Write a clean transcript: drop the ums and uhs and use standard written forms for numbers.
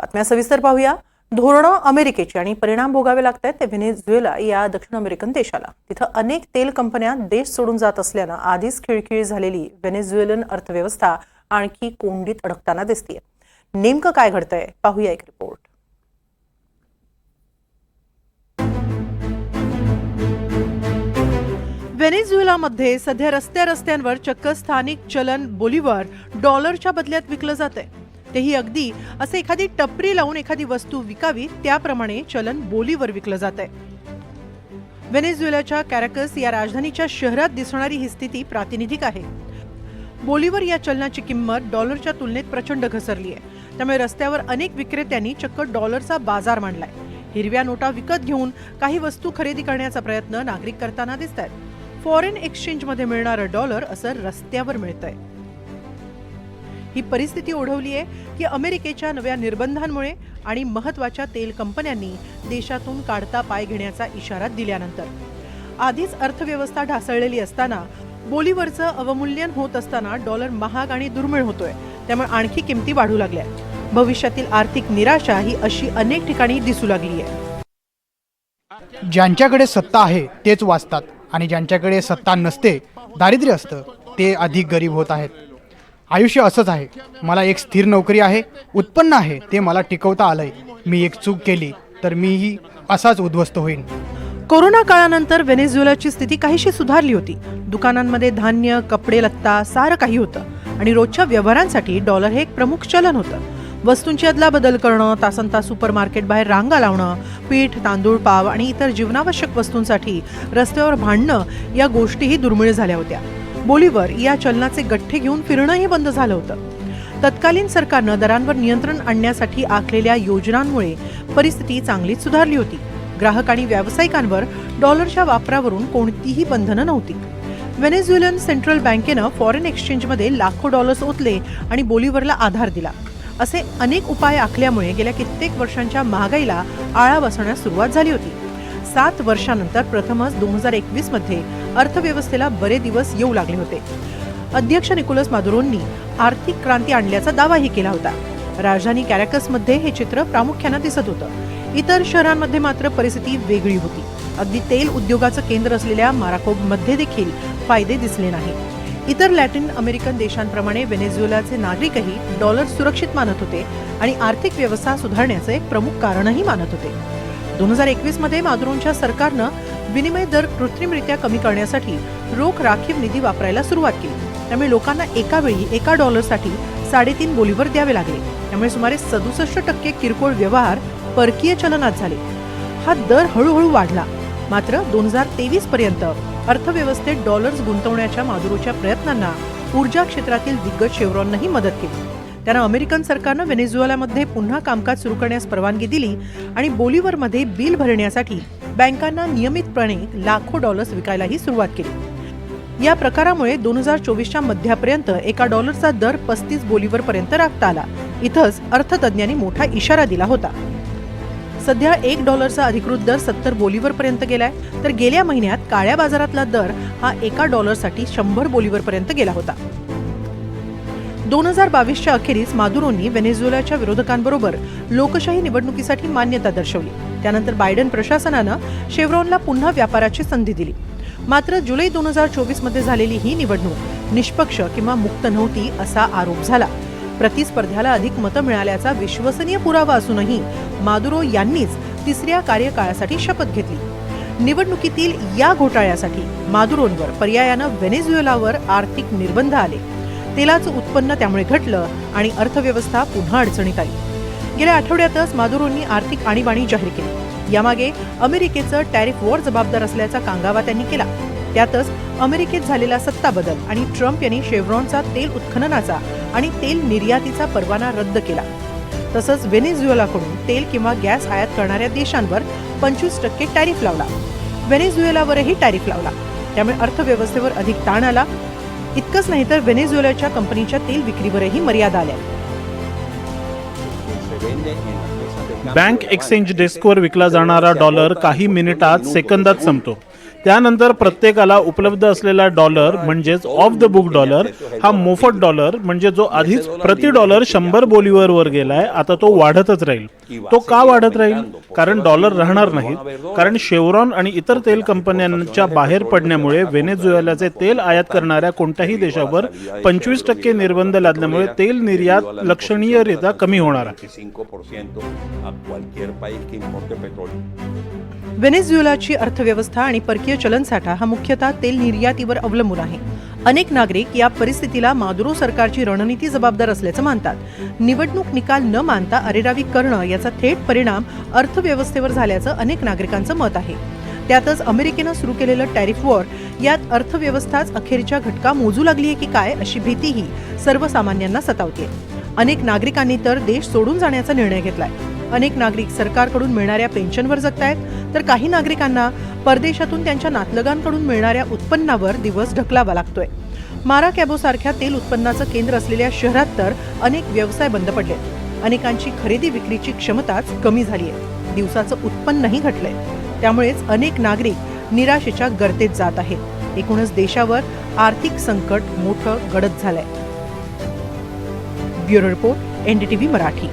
बातम्या सविस्तर पाहूया। धोरणं अमेरिकेची आणि परिणाम भोगावे लागतात ते व्हेनेझुएला या दक्षिण अमेरिकन देशाला। तिथं अनेक तेल कंपन्या देश सोडून जात असल्यानं आधीच खिळखिळी झालेली व्हेनेझुएलन अर्थव्यवस्था आणखी कोंडीत अडकताना दिसतेय। नेमकं काय घडतंय पाहूया एक रिपोर्ट। व्हेनेझुएलामध्ये सध्या रस्त्यांवर चक्क स्थानिक चलन बोलिव्हार डॉलरच्या बदल्यात विकलं जातंय। तेही अगदी असे एखादी टपरी लावून एखादी वस्तू विकावी त्याप्रमाणे चलन बोलिव्हार विकलं जातंय। व्हेनेझुएलाच्या कॅराकस या राजधानीच्या शहरात दिसणारी ही स्थिती प्रातिनिधिक आहे। बोलिव्हार या चलनाची किंमत डॉलरच्या तुलनेत प्रचंड घसरली आहे। त्यामुळे रस्त्यावर अनेक विक्रेत्यांनी चक्क डॉलरचा बाजार मांडलाय। हिरव्या नोटा विकत घेऊन काही वस्तू खरेदी करण्याचा प्रयत्न नागरिक करताना दिसतात। फॉरेन एक्सचेंज मध्ये मिळणारं डॉलर असं रस्त्यावर मिळतंय। ही परिस्थिती ओढवली आहे की अमेरिकेच्या नव्या निर्बंधांमुळे आणि महत्त्वाच्या तेल कंपन्यांनी देशातून काढता पाय घेण्याचा इशारा दिल्यानंतर आधीच अर्थव्यवस्था ढासळलेली असताना बोलिव्हारचं अवमूल्यन होत असताना डॉलर महाग आणि दुर्मिळ होतोय। त्यामुळे आणखी किमती वाढू लागल्या। भविष्यातील आर्थिक निराशा ही अशी अनेक ठिकाणी दिसू लागली आहे। ज्यांच्याकडे सत्ता आहे तेच वाचतात आणि ज्यांच्याकडे सत्ता नसते, दारिद्र्य असतं, ते अधिक गरीब होत आहेत। आयुष्य असंच आहे। मला एक स्थिर नोकरी आहे, उत्पन्न आहे, ते मला टिकवता आलंय। मी एक चूक केली तर मीही असाच उद्ध्वस्त होईन। कोरोना काळानंतर व्हेनेझुएलाची स्थिती काहीशी सुधारली होती। दुकानांमध्ये धान्य, कपडे, लत्ता सारं काही होतं आणि रोजच्या व्यवहारांसाठी डॉलर हे एक प्रमुख चलन होतं। वस्तूंची अदलाबदल करणं, तासनतास सुपरमार्केट बाहेर रांगा लावणं, पीठ, तांदूळ, पाव आणि इतर जीवनावश्यक वस्तूंसाठी रस्त्यावर भांडणं या गोष्टीही दुर्मिळ झाल्या होत्या। बोलिव्हार या चलनाचे गठ्ठे घेऊन फिरणंही बंद झालं होतं। तत्कालीन सरकारनं दरांवर नियंत्रण आणण्यासाठी आखलेल्या योजनांमुळे परिस्थिती चांगलीच सुधारली होती। ग्राहक आणि व्यावसायिकांवर डॉलरच्या वापरावरून कोणतीही बंधनं नव्हती। व्हेनेझुएलन सेंट्रल बँकेनं फॉरेन एक्सचेंजमध्ये लाखो डॉलर्स ओतले आणि बोलिव्हारला आधार दिला। असे अनेक उपाय आखल्यामुळे गेल्या कित्येक वर्षांच्या महागाईला आळा बसण्यास सुरुवात झाली होती। 7 वर्षांनंतर प्रथमच 2021 मध्ये अर्थव्यवस्थेला बरे दिवस येऊ लागले होते। अध्यक्ष निकोलस मादुरोंनी आर्थिक क्रांती आणल्याचा दावाही केला होता। राजधानी कॅराकसमध्ये हे चित्र प्रामुख्याने दिसत होतं। इतर शहरांमध्ये मात्र परिस्थिती वेगळी होती। अगदी तेल उद्योगाचं केंद्र असलेल्या माराकोबमध्ये देखील फायदे दिसले नाही। इतर लॅटिन अमेरिकन देशांप्रमाणे व्हेनेझुएलाचे नागरिकही डॉलर सुरक्षित मानत होते आणि आर्थिक व्यवस्था सुधारण्याचं एक प्रमुख कारणही मानत होते। 2021 मध्ये मादुरोंच्या सरकारनं विनिमय दर कृत्रिमरित्या कमी करण्यासाठी रोख राखीव निधी वापरायला सुरुवात केली। त्यामुळे लोकांना एका वेळी एका डॉलरसाठी 3.5 बोलिव्हार द्यावे लागले। त्यामुळे सुमारे 67% किरकोळ व्यवहार परकीय चलनात झाले। हा दर हळूहळू वाढला। मात्र 2023 पर्यंत अर्थव्यवस्थेत डॉलर्स गुंतवण्याच्या मादुरोच्या प्रयत्नांना ऊर्जा क्षेत्रातील दिग्गज शेव्रॉननंही मदत केली। त्यानं अमेरिकन सरकारनं व्हेनेझुएलामध्ये पुन्हा कामकाज सुरू करण्यास परवानगी दिली आणि बोलिव्हारमध्ये बिल भरण्यासाठी बँकांना नियमितपणे लाखो डॉलर्स विकायलाही सुरुवात केली। या प्रकारामुळे 2024च्या मध्यापर्यंत एका डॉलरचा दर 35 बोलिव्हार पर्यंत राखता आला। इथंच अर्थतज्ञांनी मोठा इशारा दिला होता। सध्या 1 डॉलरचा अधिकृत दर 70 बोलिव्हार पर्यंत गेलाय, तर गेल्या महिन्यात काळ्या बाजारातला दर हा एका डॉलरसाठी 100 बोलिव्हार पर्यंत गेला होता। 2022च्या अखेरीस मादुरोंनी व्हेनेझुएलाच्या विरोधकांबरोबर लोकशाही निवडणुकीसाठी मान्यता दर्शवली। त्यानंतर बायडन प्रशासनानं शेव्रॉनला पुन्हा व्यापाराची संधी दिली। मात्र जुलै 2024 मध्ये झालेली ही निवडणूक निष्पक्ष किंवा मुक्त नव्हती असा आरोप झाला। प्रतिस्पर्ध्याला अधिक मतं मिळाल्याचा विश्वसनीय पुरावा असूनही मादुरो यांनीच 3ऱ्या कार्यकाळासाठी शपथ घेतली। निवडणुकीतील या घोटाळ्यासाठी मादुरोंवर पर्यायानं व्हेनेझुएलावर आर्थिक निर्बंध आले। तेलाचं उत्पन्न त्यामुळे घटलं आणि अर्थव्यवस्था पुन्हा अडचणीत आली। गेल्या आठवड्यातच मादुरोंनी आर्थिक आणीबाणी जाहीर केली। यामागे अमेरिकेचं टॅरिफ वॉर जबाबदार असल्याचा कांगावा त्यांनी केला। त्यातच अमेरिकेत झालेला सत्ता बदल आणि ट्रम्प यांनी शेव्रॉनचा तेल उत्खननाचा आणि तेल निर्यातीचा परवाना रद्द केला। तसंच व्हेनेझुएलाकडून तेल किंवा गॅस आयात करणाऱ्या देशांवर 25% टॅरिफ लावला। व्हेनेझुएलावरही टॅरिफ लावला। त्यामुळे अर्थव्यवस्थेवर अधिक ताण आला। इतकंच नाही तर व्हेनेझुएलाच्या कंपनीच्या तेल विक्रीवरही मर्यादा आल्या। बँक एक्सचेंज डेस्कवर विकला जाणारा डॉलर काही मिनिटात सेकंदात संपतो। त्यानंतर प्रत्येकाला उपलब्ध असलेला डॉलर म्हणजेच ऑफ द बुक डॉलर हा मोफत डॉलर म्हणजे जो आधीच प्रति डॉलर 100 बोलीवर वर गेलाय आता तो वाढतच राहील। तो का वाढत राहील? कारण डॉलर राहणार नाहीत। कारण शेवरॉन आणि इतर तेल कंपन्यांच्या बाहेर पडण्यामुळे व्हेनेझुएलाचे तेल आयात करणाऱ्या कोणत्याही देशावर 25% निर्बंध लादल्यामुळे तेल निर्यात लक्षणीयरित्या कमी होणार आहे। व्हेनेझुएलाची अर्थव्यवस्था आणि परकीय चलनसाठा हा मुख्यतः तेल निर्यातीवर अवलंबून आहे। अनेक नागरिक या परिस्थितीला मादुरो सरकारची रणनीती जबाबदार असल्याचं मानतात। निवडणूक निकाल न मानता अरेरावी करणं याचा थेट परिणाम अर्थव्यवस्थेवर झाल्याचं अनेक नागरिकांचं मत आहे। त्यातच अमेरिकेनं सुरू केलेलं टॅरिफ वॉर यात अर्थव्यवस्थाच अखेरच्या घटका मोजू लागली आहे की काय अशी भीतीही सर्वसामान्यांना सतावते। अनेक नागरिकांनी तर देश सोडून जाण्याचा निर्णय घेतलाय। अनेक नागरिक सरकारकडून मिळणाऱ्या पेन्शनवर जगतायत तर काही नागरिकांना परदेशातून त्यांच्या नातलगांकडून मिळणाऱ्या उत्पन्नावर दिवस ढकलावा लागतोय। माराकॅबो सारख्या तेल उत्पन्नाचं केंद्र असलेल्या शहरात तर अनेक व्यवसाय बंद पडले। अनेकांची खरेदी विक्रीची क्षमताच कमी झाली आहे। दिवसाचं उत्पन्नही घटलंय। त्यामुळेच अनेक नागरिक निराशेच्या गर्तेत जात आहेत। एकूणच देशावर आर्थिक संकट मोठं गडद झालंय। Bureau report, NDTV Marathi.